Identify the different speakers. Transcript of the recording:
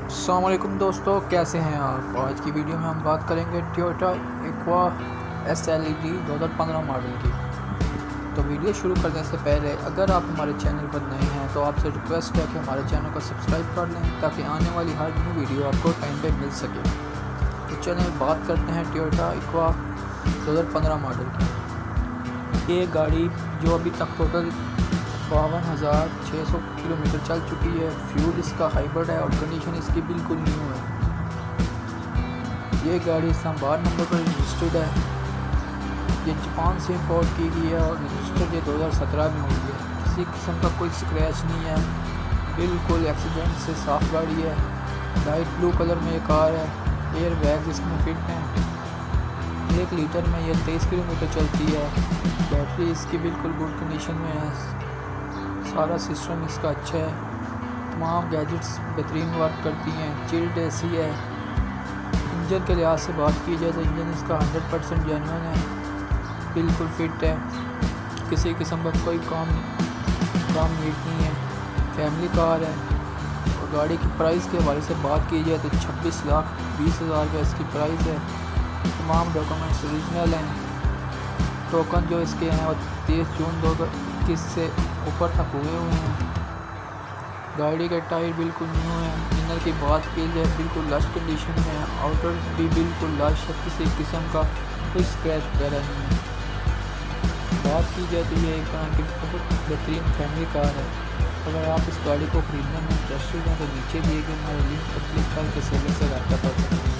Speaker 1: अस्सलाम वालेकुम दोस्तों, कैसे हैं आप। आज की वीडियो में हम बात करेंगे टोयोटा इक्वा SLED 2015 मॉडल की। तो वीडियो शुरू करने से पहले अगर आप हमारे चैनल पर नए हैं तो आपसे रिक्वेस्ट है कि हमारे चैनल को सब्सक्राइब कर लें ताकि आने वाली हर न्यू वीडियो आपको टाइम पे मिल सके। तो चलिए बात करते हैं टोयोटा इक्वा 2015 मॉडल की। ये गाड़ी जो अभी तक टोटल 52,600 किलोमीटर चल चुकी है। फ्यूल इसका हाइब्रिड है और कंडीशन इसकी बिल्कुल न्यू है। ये गाड़ी इस्लामाबाद नंबर पर रजिस्टर्ड है। ये जापान से इंपोर्ट की गई है और रजिस्टर्ड ये 2017 में हुई है। किसी किस्म का कोई स्क्रैच नहीं है, बिल्कुल एक्सीडेंट से साफ़ गाड़ी है। लाइट ब्लू कलर में ये कार है। एयर बैग्स इसमें फिट हैं। 1 लीटर में ये 23 किलोमीटर चलती है। बैटरी इसकी बिल्कुल गुड कंडीशन में है। सारा सिस्टम इसका अच्छा है। तमाम गैजेट्स बेहतरीन वर्क करती हैं। चिल्ड AC है। इंजन के लिहाज से बात की जाए तो इंजन इसका 100% जेन्युइन है, बिल्कुल फिट है। किसी किस्म का कोई काम नीट नहीं है। फैमिली कार है। और गाड़ी की प्राइस के हवाले से बात की जाए तो 26,20,000 रुपये इसकी प्राइस है। तमाम डॉक्यूमेंट्स ओरिजिनल हैं। टोकन जो इसके हैं वो 23 जून 2021 से ऊपर तक हुए हैं। गाड़ी के टायर बिल्कुल न्यू है। इनर की बात की जाए बिल्कुल लश कंडीशन में है। आउटर भी बिल्कुल लश है, किसी किस्म का कोई स्क्रैच वगैरह नहीं है। बात की जाए तो ये एक तरह की बहुत बेहतरीन फैमिली कार है। अगर आप इस गाड़ी को ख़रीदने में इंटरेस्टेड हैं तो नीचे दिए गए हमारे लिंक पर क्लिक करके सेलर से रब्ता कर सकते हैं।